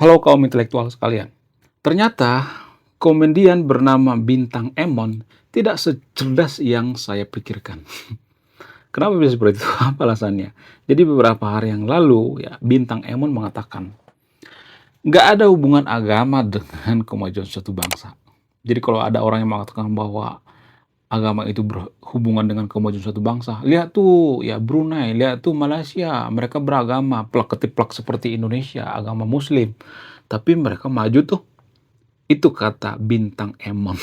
Halo kaum intelektual sekalian. Ternyata komedian bernama Bintang Emon tidak secerdas yang saya pikirkan. Kenapa bisa seperti itu? Apa alasannya? Jadi beberapa hari yang lalu ya Bintang Emon mengatakan, nggak ada hubungan agama dengan kemajuan suatu bangsa. Jadi kalau ada orang yang mengatakan bahwa agama itu berhubungan dengan kemajuan suatu bangsa, lihat tuh ya Brunei, lihat tuh Malaysia, mereka beragama plak ketiplak seperti Indonesia, agama Muslim. Tapi mereka maju tuh. Itu kata Bintang Emon.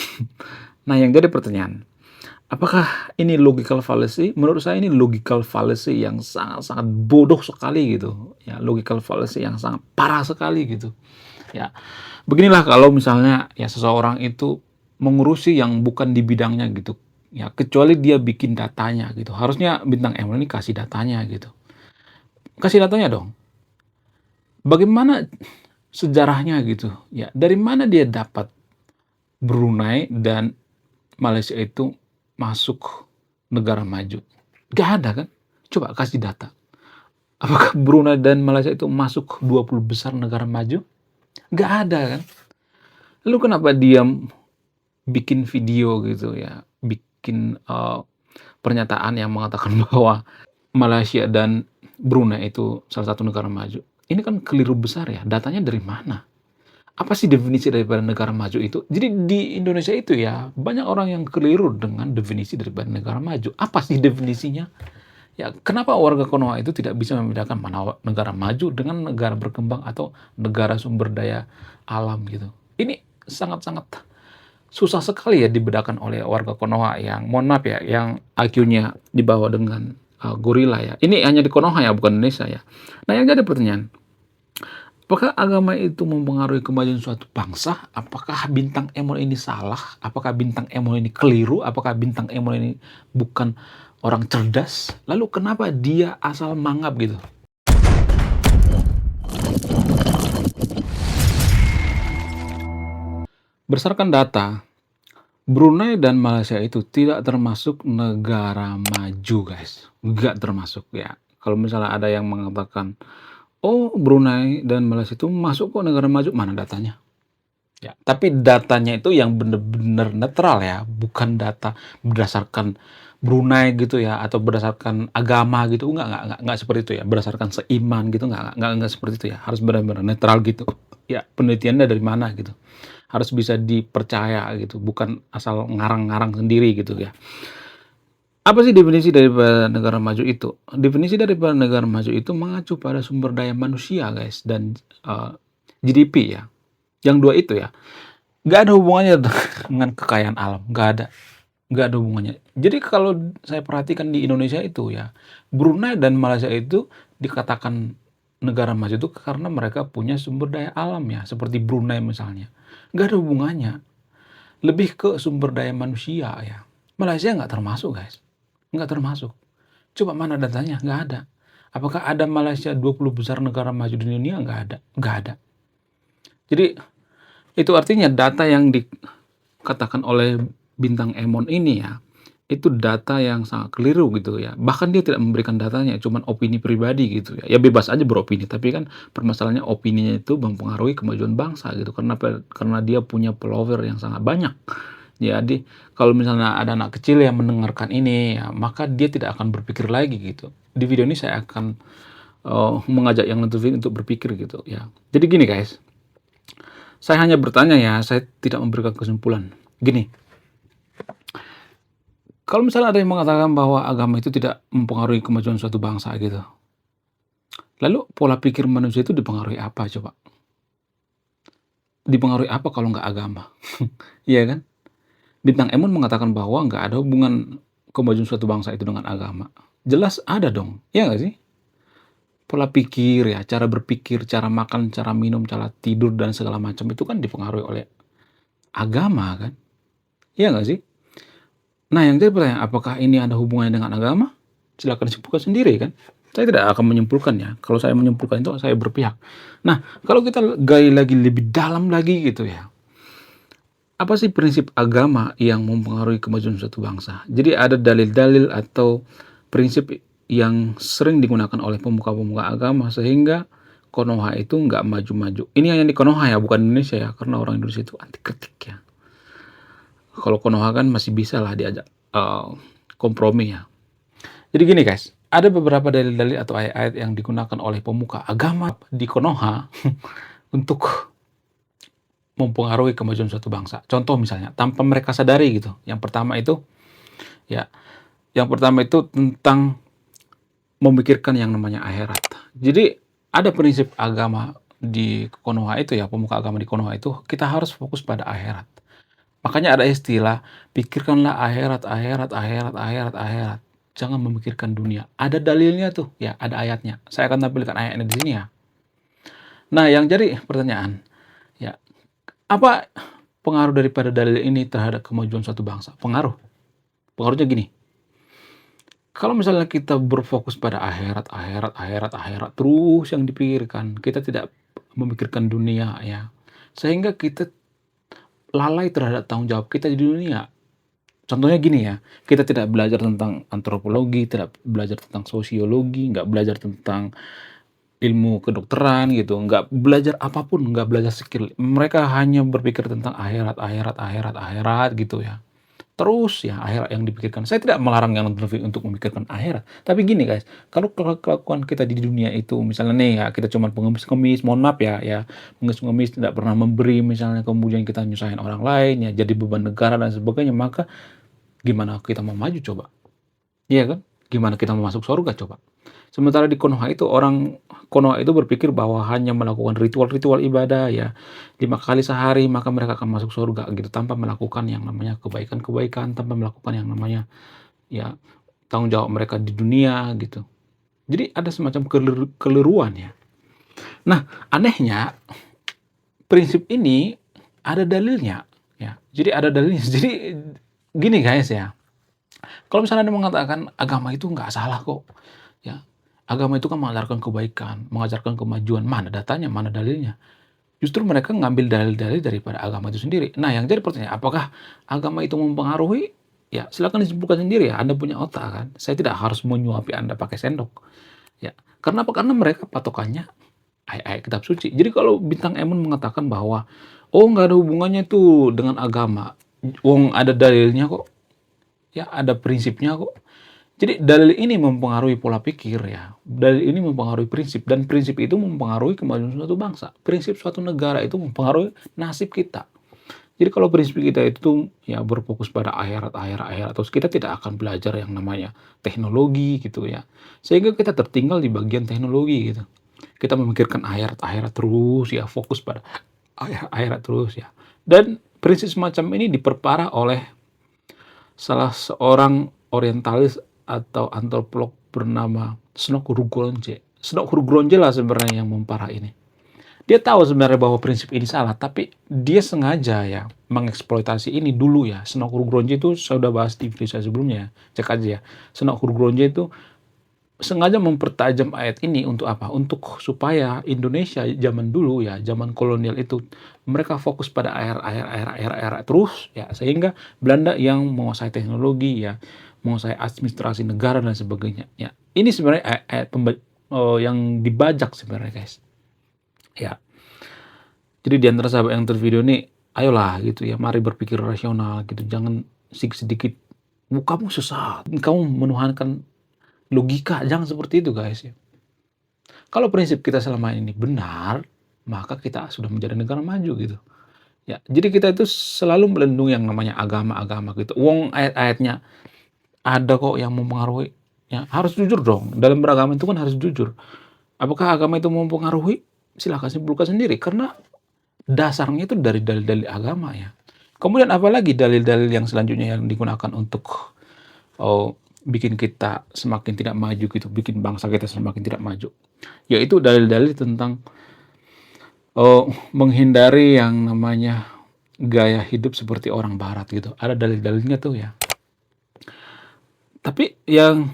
Nah, yang jadi pertanyaan, apakah ini logical fallacy? Menurut saya ini logical fallacy yang sangat-sangat bodoh sekali gitu. Ya, logical fallacy yang sangat parah sekali gitu. Ya, beginilah kalau misalnya ya seseorang itu mengurusi yang bukan di bidangnya gitu. Ya, kecuali dia bikin datanya gitu. Harusnya Bintang Emon ini kasih datanya gitu. Kasih datanya dong. Bagaimana sejarahnya gitu? Ya, dari mana dia dapat Brunei dan Malaysia itu masuk negara maju? Nggak ada kan? Coba kasih data. Apakah Brunei dan Malaysia itu masuk 20 besar negara maju? Nggak ada kan? Lalu kenapa dia bikin video gitu ya, bikin pernyataan yang mengatakan bahwa Malaysia dan Brunei itu salah satu negara maju? Ini kan keliru besar ya. Datanya dari mana? Apa sih definisi daripada negara maju itu? Jadi di Indonesia itu ya, banyak orang yang keliru dengan definisi daripada negara maju. Apa sih definisinya? Ya, kenapa warga Konoha itu tidak bisa membedakan mana negara maju dengan negara berkembang atau negara sumber daya alam gitu. Ini sangat-sangat susah sekali ya dibedakan oleh warga Konoha yang, mohon maaf ya, yang IQ-nya di bawah dengan gorila ya. Ini hanya di Konoha ya, bukan Indonesia ya. Nah, yang jadi pertanyaan, apakah agama itu mempengaruhi kemajuan suatu bangsa? Apakah Bintang Emon ini salah? Apakah Bintang Emon ini keliru? Apakah Bintang Emon ini bukan orang cerdas? Lalu kenapa dia asal mangap gitu? Berdasarkan data, Brunei dan Malaysia itu tidak termasuk negara maju, guys. Nggak termasuk ya. Kalau misalnya ada yang mengatakan, oh Brunei dan Malaysia itu masuk kok negara maju, mana datanya? Ya, tapi datanya itu yang benar-benar netral ya, bukan data berdasarkan Brunei gitu ya, atau berdasarkan agama gitu, enggak seperti itu ya, berdasarkan seiman gitu, enggak seperti itu ya, harus benar-benar netral gitu. Ya, penelitiannya dari mana gitu, harus bisa dipercaya gitu, bukan asal ngarang-ngarang sendiri gitu ya. Apa sih definisi daripada negara maju itu? Definisi daripada negara maju itu mengacu pada sumber daya manusia guys, dan GDP ya, yang dua itu ya. Nggak ada hubungannya dengan kekayaan alam, nggak ada hubungannya. Jadi kalau saya perhatikan di Indonesia itu ya, Brunei dan Malaysia itu dikatakan negara maju itu karena mereka punya sumber daya alam ya, seperti Brunei misalnya. Nggak ada hubungannya, lebih ke sumber daya manusia ya. Malaysia nggak termasuk guys, nggak termasuk. Coba mana datanya? Nggak ada. Apakah ada Malaysia 20 besar negara maju di dunia? Nggak ada, nggak ada. Jadi itu artinya data yang dikatakan oleh Bintang Emon ini ya, itu data yang sangat keliru gitu ya. Bahkan dia tidak memberikan datanya, cuman opini pribadi gitu ya. Ya bebas aja beropini, tapi kan permasalahannya opininya itu mempengaruhi kemajuan bangsa gitu. Karena dia punya follower yang sangat banyak. Jadi kalau misalnya ada anak kecil yang mendengarkan ini ya, maka dia tidak akan berpikir lagi gitu. Di video ini saya akan mengajak yang nonton untuk berpikir gitu ya. Jadi gini guys, saya hanya bertanya ya, saya tidak memberikan kesimpulan. Gini, kalau misalnya ada yang mengatakan bahwa agama itu tidak mempengaruhi kemajuan suatu bangsa gitu, lalu pola pikir manusia itu dipengaruhi apa coba? Dipengaruhi apa kalau nggak agama? Iya kan? Bintang Emon mengatakan bahwa nggak ada hubungan kemajuan suatu bangsa itu dengan agama. Jelas ada dong, iya nggak sih? Pola pikir ya, cara berpikir, cara makan, cara minum, cara tidur, dan segala macam itu kan dipengaruhi oleh agama kan? Iya nggak sih? Nah, yang jadi pertanyaan, apakah ini ada hubungannya dengan agama? Silakan simpulkan sendiri kan. Saya tidak akan menyimpulkannya. Kalau saya menyimpulkan itu, saya berpihak. Nah, kalau kita gali lagi lebih dalam lagi gitu ya. Apa sih prinsip agama yang mempengaruhi kemajuan suatu bangsa? Jadi ada dalil-dalil atau prinsip yang sering digunakan oleh pemuka-pemuka agama sehingga Konoha itu nggak maju-maju. Ini hanya di Konoha ya, bukan Indonesia ya, karena orang Indonesia itu anti kritik ya. Kalau Konoha kan masih bisa lah diajak kompromi ya. Jadi gini guys, ada beberapa dalil-dalil atau ayat-ayat yang digunakan oleh pemuka agama di Konoha untuk mempengaruhi kemajuan suatu bangsa. Contoh misalnya, tanpa mereka sadari gitu. Yang pertama itu tentang memikirkan yang namanya akhirat. Jadi ada prinsip agama di Konoha itu ya, pemuka agama di Konoha itu, kita harus fokus pada akhirat. Makanya ada istilah, pikirkanlah akhirat, akhirat, akhirat, akhirat, akhirat. Jangan memikirkan dunia. Ada dalilnya tuh, ya ada ayatnya. Saya akan tampilkan ayatnya di sini ya. Nah, yang jadi pertanyaan, ya apa pengaruh daripada dalil ini terhadap kemajuan suatu bangsa? Pengaruhnya gini. Kalau misalnya kita berfokus pada akhirat, akhirat, akhirat, akhirat terus yang dipikirkan, kita tidak memikirkan dunia ya. Sehingga kita lalai terhadap tanggung jawab kita di dunia. Contohnya gini ya, kita tidak belajar tentang antropologi, tidak belajar tentang sosiologi, nggak belajar tentang ilmu kedokteran gitu, nggak belajar apapun, nggak belajar skill. Mereka hanya berpikir tentang akhirat, akhirat, akhirat, akhirat gitu ya. Terus ya akhirat yang dipikirkan. Saya tidak melarang yang untuk memikirkan akhirat. Tapi gini guys, kalau kelakuan kita di dunia itu misalnya nih ya kita cuma pengemis-pengemis, mohon maaf ya, pengemis-pengemis tidak pernah memberi misalnya kemudian kita nyusahin orang lain ya, jadi beban negara dan sebagainya, maka gimana kita mau maju coba? Iya kan? Gimana kita mau masuk surga coba? Sementara di Konoha itu Konoha itu berpikir bahwa hanya melakukan ritual-ritual ibadah ya 5 kali sehari maka mereka akan masuk surga gitu tanpa melakukan yang namanya kebaikan-kebaikan, tanpa melakukan yang namanya ya tanggung jawab mereka di dunia gitu. Jadi ada semacam keliruan ya. Nah, anehnya prinsip ini ada dalilnya ya. Jadi ada dalilnya. Jadi gini guys ya. Kalau misalnya Anda mengatakan agama itu nggak salah kok, ya. Agama itu kan mengajarkan kebaikan, mengajarkan kemajuan. Mana datanya, mana dalilnya? Justru mereka ngambil dalil-dalil daripada agama itu sendiri. Nah, yang jadi pertanyaan, apakah agama itu mempengaruhi? Ya, silakan disimpulkan sendiri ya. Anda punya otak kan. Saya tidak harus menyuapi Anda pakai sendok. Ya, karena apa? Karena mereka patokannya ayat-ayat kitab suci. Jadi kalau Bintang Emon mengatakan bahwa, oh nggak ada hubungannya tuh dengan agama. Wong ada dalilnya kok. Ya, ada prinsipnya kok. Jadi dalil ini mempengaruhi pola pikir ya. Dalil ini mempengaruhi prinsip dan prinsip itu mempengaruhi kemajuan suatu bangsa. Prinsip suatu negara itu mempengaruhi nasib kita. Jadi kalau prinsip kita itu ya berfokus pada akhirat, akhirat, akhirat, terus kita tidak akan belajar yang namanya teknologi gitu ya. Sehingga kita tertinggal di bagian teknologi gitu. Kita memikirkan akhirat, akhirat terus ya, fokus pada akhirat, akhirat terus ya. Dan prinsip semacam ini diperparah oleh salah seorang orientalis atau antropolog bernama Snok Rugronje. Snok Rugronje lah sebenarnya yang memparah ini. Dia tahu sebenarnya bahwa prinsip ini salah, tapi dia sengaja ya mengeksploitasi ini dulu ya. Snok Rugronje itu saya udah bahas di video saya sebelumnya ya. Cek aja ya. Snok Rugronje itu sengaja mempertajam ayat ini untuk apa? Untuk supaya Indonesia zaman dulu ya, zaman kolonial itu mereka fokus pada air terus ya, sehingga Belanda yang menguasai teknologi ya, menguasai administrasi negara dan sebagainya. Ya, ini sebenarnya ayat yang dibajak sebenarnya guys. Ya, jadi di antara sahabat yang tervideo ini, ayolah gitu ya, mari berpikir rasional gitu, jangan sedikit kamu sesat, kamu menuhankan logika, jangan seperti itu guys ya. Kalau prinsip kita selama ini benar, maka kita sudah menjadi negara maju gitu. Ya, jadi kita itu selalu melindungi yang namanya agama-agama gitu. Wong ayat-ayatnya ada kok yang mempengaruhi. Ya, harus jujur dong. Dalam beragama itu kan harus jujur. Apakah agama itu mempengaruhi? Silahkan simpulkan sendiri. Karena dasarnya itu dari dalil-dalil agama ya. Kemudian apalagi dalil-dalil yang selanjutnya yang digunakan untuk bikin kita semakin tidak maju gitu, bikin bangsa kita semakin tidak maju. Yaitu dalil-dalil tentang menghindari yang namanya gaya hidup seperti orang barat gitu. Ada dalil-dalilnya tuh ya. Tapi yang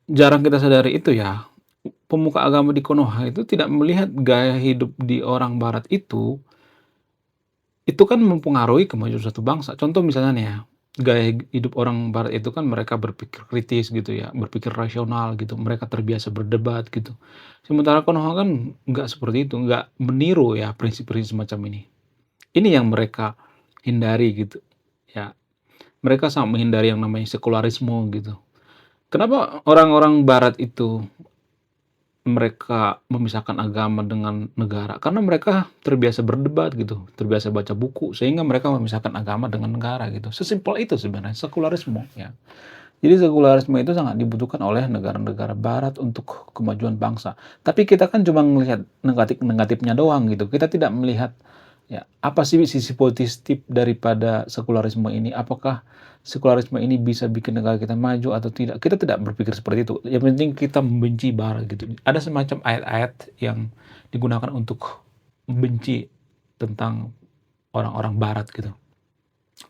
jarang kita sadari itu ya, pemuka agama di Konoha itu tidak melihat gaya hidup di orang barat itu kan mempengaruhi kemajuan suatu bangsa. Contoh misalnya nih ya, gaya hidup orang barat itu kan mereka berpikir kritis gitu ya, berpikir rasional gitu, mereka terbiasa berdebat gitu. Sementara Konoha kan nggak seperti itu, nggak meniru ya prinsip-prinsip semacam ini. Ini yang mereka hindari gitu, ya. Mereka sangat menghindari yang namanya sekularisme gitu. Kenapa orang-orang barat itu mereka memisahkan agama dengan negara? Karena mereka terbiasa berdebat gitu, terbiasa baca buku, sehingga mereka memisahkan agama dengan negara gitu. Sesimpel itu sebenarnya sekularisme ya. Jadi sekularisme itu sangat dibutuhkan oleh negara-negara barat untuk kemajuan bangsa. Tapi kita kan cuma melihat negatifnya doang gitu. Kita tidak melihat ya apa sih sisi positif daripada sekularisme ini? Apakah sekularisme ini bisa bikin negara kita maju atau tidak? Kita tidak berpikir seperti itu. Yang penting kita membenci barat gitu. Ada semacam ayat-ayat yang digunakan untuk membenci tentang orang-orang barat gitu.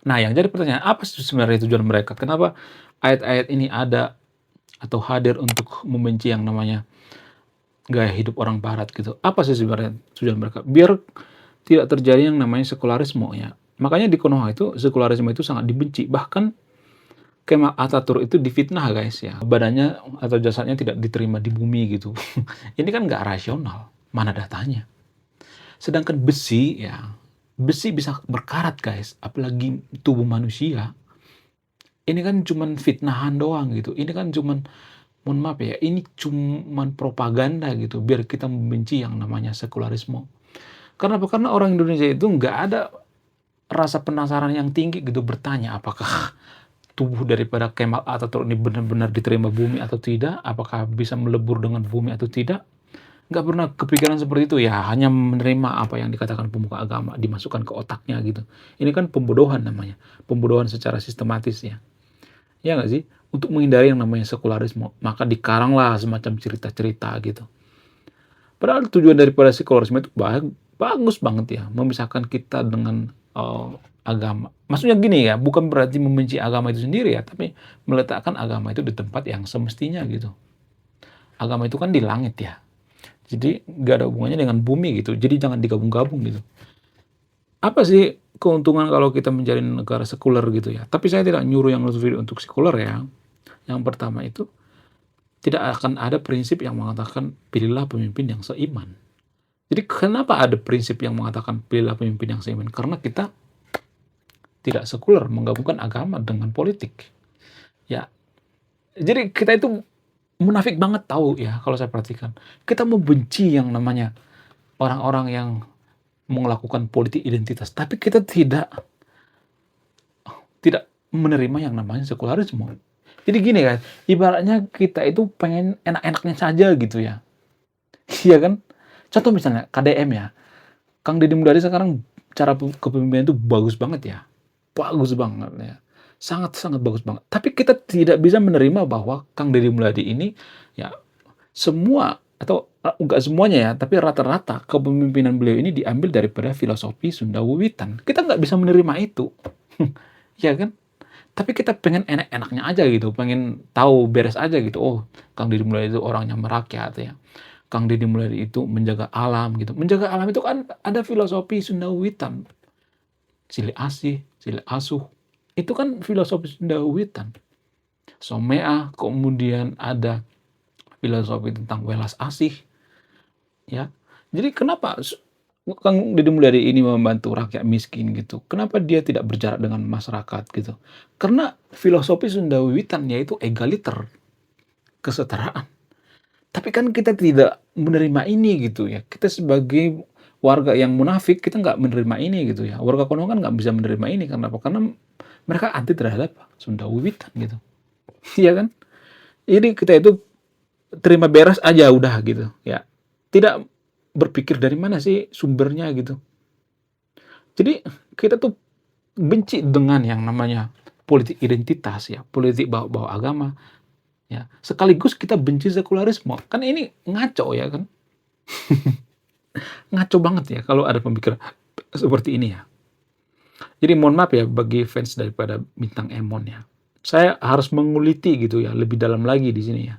Nah, yang jadi pertanyaan, apa sih sebenarnya tujuan mereka? Kenapa ayat-ayat ini ada atau hadir untuk membenci yang namanya gaya hidup orang barat gitu? Apa sih sebenarnya tujuan mereka? Biar tidak terjadi yang namanya sekularisme ya. Makanya di Konoha itu sekularisme itu sangat dibenci. Bahkan Kemal Atatürk itu difitnah guys ya. Badannya atau jasadnya tidak diterima di bumi gitu. Ini kan nggak rasional. Mana datanya? Sedangkan besi ya, besi bisa berkarat guys. Apalagi tubuh manusia. Ini kan cuman fitnahan doang gitu. Ini kan cuman, mohon maaf ya, ini cuman propaganda gitu, biar kita membenci yang namanya sekularisme. Karena apa? Karena orang Indonesia itu nggak ada rasa penasaran yang tinggi gitu, bertanya apakah tubuh daripada Kemal Atatürk ini benar-benar diterima bumi atau tidak, apakah bisa melebur dengan bumi atau tidak. Nggak pernah kepikiran seperti itu ya, hanya menerima apa yang dikatakan pemuka agama, dimasukkan ke otaknya gitu. Ini kan pembodohan namanya, pembodohan secara sistematis ya. Ya nggak sih? Untuk menghindari yang namanya sekularisme, maka dikaranglah semacam cerita-cerita gitu. Padahal tujuan daripada sekularisme itu bagus banget ya, memisahkan kita dengan agama. Maksudnya gini ya, bukan berarti membenci agama itu sendiri ya, tapi meletakkan agama itu di tempat yang semestinya gitu. Agama itu kan di langit ya, jadi nggak ada hubungannya dengan bumi gitu, jadi jangan digabung-gabung gitu. Apa sih keuntungan kalau kita menjadi negara sekuler gitu ya? Tapi saya tidak nyuruh yang nonton untuk sekuler ya. Yang pertama itu, tidak akan ada prinsip yang mengatakan pilihlah pemimpin yang seiman. Jadi kenapa ada prinsip yang mengatakan pilihlah pemimpin yang seiman? Karena kita tidak sekuler menggabungkan agama dengan politik. Ya, jadi kita itu munafik banget tahu ya kalau saya perhatikan. Kita membenci yang namanya orang-orang yang melakukan politik identitas, tapi kita tidak menerima yang namanya sekularisme. Jadi gini kan, ibaratnya kita itu pengen enak-enaknya saja gitu ya. Iya kan? Contoh misalnya KDM ya. Kang Deddy Mulyadi sekarang cara kepemimpinan itu bagus banget ya. Bagus banget ya. Sangat-sangat bagus banget. Tapi kita tidak bisa menerima bahwa Kang Deddy Mulyadi ini ya semua atau enggak semuanya ya, tapi rata-rata kepemimpinan beliau ini diambil daripada filosofi Sunda Wiwitan. Kita nggak bisa menerima itu. Ya kan? Tapi kita pengen enak-enaknya aja gitu, pengen tahu beres aja gitu. Oh, Kang Deddy Mulyadi itu orangnya merakyat ya. Kang Deddy Mulyadi itu menjaga alam gitu. Menjaga alam itu kan ada filosofi Sunda Wiwitan. Silih asih, silih asuh. Itu kan filosofi Sunda Wiwitan. Someah, kemudian ada filosofi tentang welas asih ya. Jadi kenapa Kang Deddy Mulyadi ini membantu rakyat miskin gitu? Kenapa dia tidak berjarak dengan masyarakat gitu? Karena filosofi Sunda Wiwitan yaitu egaliter, kesetaraan. Tapi kan kita tidak menerima ini gitu ya. Kita sebagai warga yang munafik, kita nggak menerima ini gitu ya. Warga Konoha kan nggak bisa menerima ini. Kenapa? Karena mereka anti terhadap Sunda Wiwitan gitu. Iya kan? Jadi kita itu terima beres aja udah gitu ya. Tidak berpikir dari mana sih sumbernya gitu. Jadi kita tuh benci dengan yang namanya politik identitas ya, politik bawa-bawa agama ya. Sekaligus kita benci sekularisme. Kan ini ngaco ya kan? Ngaco banget ya kalau ada pemikiran seperti ini ya. Jadi mohon maaf ya bagi fans daripada Bintang Emon ya. Saya harus menguliti gitu ya, lebih dalam lagi di sini ya.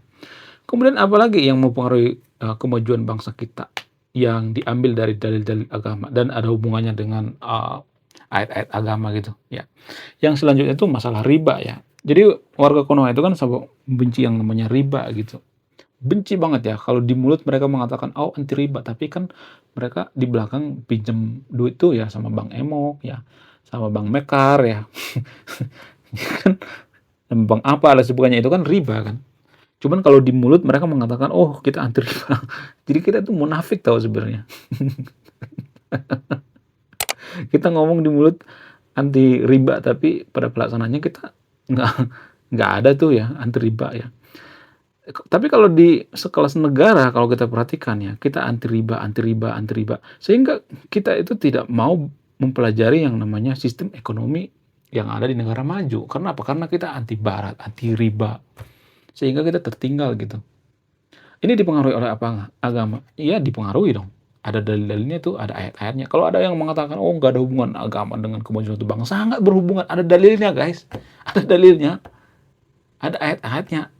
Kemudian apalagi yang mempengaruhi kemajuan bangsa kita yang diambil dari dalil-dalil agama dan ada hubungannya dengan ayat-ayat agama gitu, ya. Yang selanjutnya itu masalah riba ya. Jadi warga Konoha itu kan sangat benci yang namanya riba gitu. Benci banget ya kalau di mulut mereka mengatakan, "Oh, anti riba," tapi kan mereka di belakang pinjam duit tuh ya sama Bank Emok ya, sama Bank Mekar ya, kan, sama bank apa lah sebutannya itu kan riba kan. Cuman kalau di mulut mereka mengatakan, "Oh, kita anti riba." Jadi kita tuh munafik tahu sebenarnya. Kita ngomong di mulut anti riba, tapi pada pelaksanaannya kita nggak nggak ada tuh ya anti riba ya. Tapi kalau di sekelas negara kalau kita perhatikan ya, kita anti riba anti riba anti riba, sehingga kita itu tidak mau mempelajari yang namanya sistem ekonomi yang ada di negara maju. Karena apa? Karena kita anti barat, anti riba, sehingga kita tertinggal gitu. Ini dipengaruhi oleh apa? Agama? Iya dipengaruhi dong. Ada dalil-dalilnya tuh, ada ayat-ayatnya. Kalau ada yang mengatakan, "Oh, nggak ada hubungan agama dengan kemajuan suatu bangsa," sangat berhubungan, ada dalilnya guys, ada dalilnya, ada ayat-ayatnya.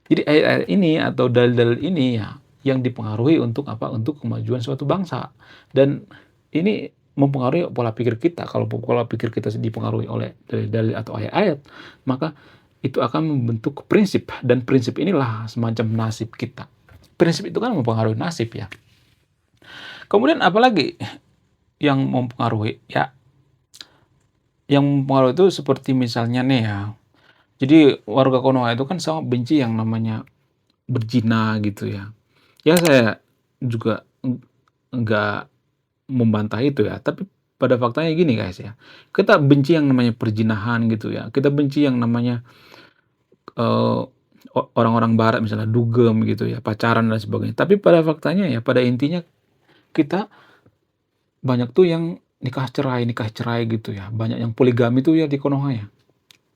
Jadi ayat-ayat ini atau dalil-dalil ini ya yang dipengaruhi untuk apa? Untuk kemajuan suatu bangsa. Dan ini mempengaruhi pola pikir kita. Kalau pola pikir kita dipengaruhi oleh dalil-dalil atau ayat-ayat, maka itu akan membentuk prinsip dan prinsip inilah semacam nasib kita. Prinsip itu kan mempengaruhi nasib ya. Kemudian apalagi yang mempengaruhi? Ya, yang mempengaruhi itu seperti misalnya nih ya. Jadi warga Konoha itu kan sangat benci yang namanya berzina gitu ya. Ya saya juga enggak membantah itu ya, tapi pada faktanya gini guys ya, kita benci yang namanya perzinahan gitu ya, kita benci yang namanya, eee, orang-orang barat misalnya dugem gitu ya, pacaran dan sebagainya. Tapi pada faktanya ya, pada intinya kita banyak tuh yang nikah cerai gitu ya, banyak yang poligami tuh ya di Konoha ya.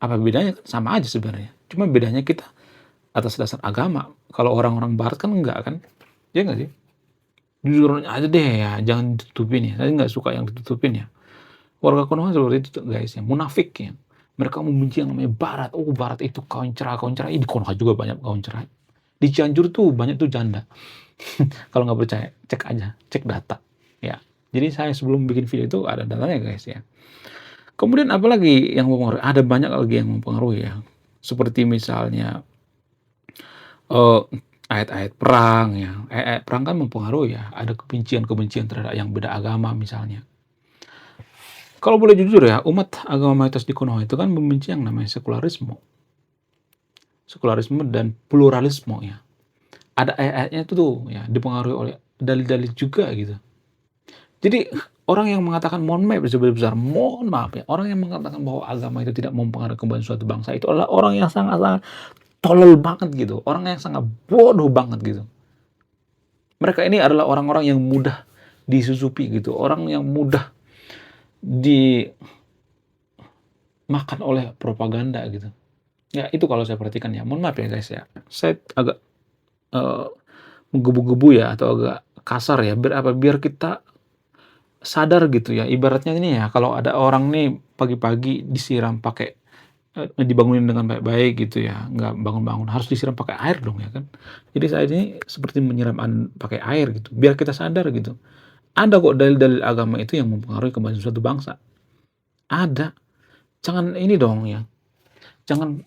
Apa bedanya? Sama aja sebenarnya, cuma bedanya kita atas dasar agama, kalau orang-orang barat kan enggak kan, ya nggak sih? Jujur aja deh ya, jangan ditutupin ya, saya nggak suka yang ditutupin ya. Warga Konoha seperti itu tuh guys ya, munafik ya. Mereka membenci yang namanya barat, oh barat itu kawin cerai, di Konoha juga banyak kawin cerai. Di Cianjur tuh banyak tuh janda. Kalau nggak percaya, cek aja, cek data, ya. Jadi saya sebelum bikin video itu ada datanya guys ya. Kemudian apalagi yang mempengaruhi? Ada banyak lagi yang mempengaruhi ya, seperti misalnya, eee, ayat-ayat perang ya, ayat-ayat perang kan mempengaruhi ya, ada kebencian-kebencian terhadap yang beda agama misalnya. Kalau boleh jujur ya, umat agama mayoritas di Konoha itu kan membenci yang namanya sekularisme. Sekularisme dan pluralisme ya. Ada ayat-ayatnya itu tuh ya, dipengaruhi oleh dalil-dalil juga gitu. Jadi orang yang mengatakan mohon maaf ya, orang yang mengatakan bahwa agama itu tidak mempengaruhi kemajuan suatu bangsa itu adalah orang yang sangat-sangat tolol banget gitu, orang yang sangat bodoh banget gitu. Mereka ini adalah orang-orang yang mudah disusupi gitu, orang yang mudah dimakan oleh propaganda gitu. Ya itu kalau saya perhatikan ya, mohon maaf ya guys ya, saya agak, eee, menggebu-gebu ya atau agak kasar ya, biar kita sadar gitu ya, ibaratnya ini ya, kalau ada orang nih pagi-pagi disiram pakai dibangunin dengan baik-baik gitu ya, nggak bangun-bangun, harus disiram pakai air dong ya kan. Jadi saya ini seperti menyiram pakai air gitu, biar kita sadar gitu. Ada kok dalil-dalil agama itu yang mempengaruhi kemajuan suatu bangsa, ada. Jangan ini dong ya, jangan,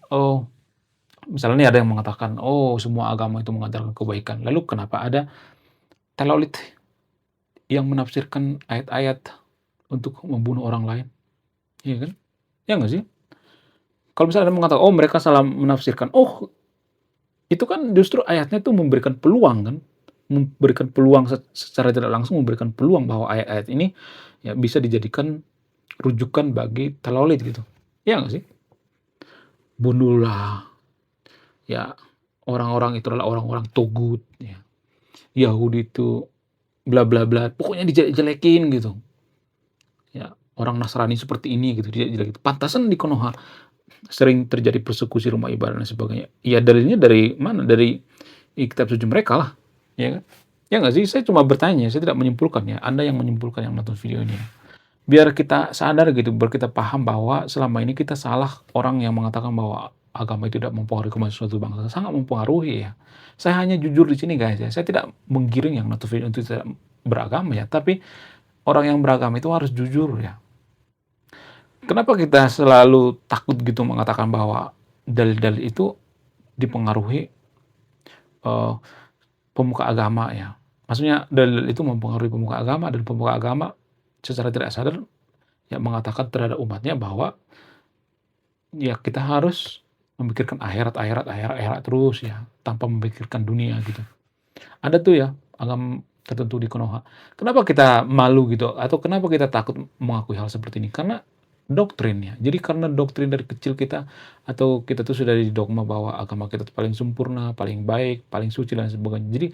misalnya nih ada yang mengatakan, "Oh, semua agama itu mengajarkan kebaikan." Lalu kenapa ada telolit yang menafsirkan ayat-ayat untuk membunuh orang lain, iya kan? Ya nggak sih? Kalau misalnya ada mengatakan, "Oh, mereka salah menafsirkan." Oh, itu kan justru ayatnya tuh memberikan peluang kan, memberikan peluang secara tidak langsung memberikan peluang bahwa ayat-ayat ini ya bisa dijadikan rujukan bagi telolit gitu. Iya nggak sih? Bunuhlah, ya orang-orang itu adalah orang-orang togut, ya. Yahudi itu bla bla bla, pokoknya dijelek-jelekin gitu. Ya, orang Nasrani seperti ini gitu, dijelek-jelekin. Pantesan di Konoha sering terjadi persekusi rumah ibadah dan sebagainya. Ya dalilnya dari mana? Dari kitab suci mereka lah, ya kan? Ya nggak sih? Saya cuma bertanya, saya tidak menyimpulkan ya, Anda yang menyimpulkan yang nonton video ini ya. Biar kita sadar gitu, biar kita paham bahwa selama ini kita salah orang yang mengatakan bahwa agama itu tidak mempengaruhi kemajuan suatu bangsa, sangat mempengaruhi ya. Saya hanya jujur di sini guys ya, saya tidak menggiring yang nonton video itu tidak beragama ya, tapi orang yang beragama itu harus jujur ya. Kenapa kita selalu takut gitu mengatakan bahwa dalil-dalil itu dipengaruhi, eee, pemuka agama ya? Maksudnya dalil itu mempengaruhi pemuka agama dan pemuka agama secara tidak sadar ya mengatakan terhadap umatnya bahwa ya kita harus memikirkan akhirat akhirat akhirat akhirat terus ya, tanpa memikirkan dunia gitu. Ada tuh ya alam tertentu di Konoha. Kenapa kita malu gitu atau kenapa kita takut mengakui hal seperti ini? Karena doktrin ya. Jadi karena doktrin dari kecil kita atau kita tuh sudah didogma bahwa agama kita tuh paling sempurna, paling baik, paling suci dan sebagainya. Jadi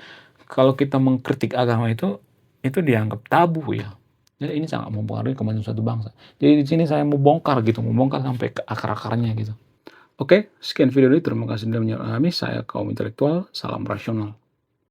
kalau kita mengkritik agama itu dianggap tabu ya. Jadi ini sangat mempengaruhi kemajuan suatu bangsa. Jadi di sini saya mau bongkar gitu, mau bongkar sampai ke akar-akarnya gitu. Oke, sekian video ini. Terima kasih sudah menyimak kami. Saya kaum intelektual. Salam rasional.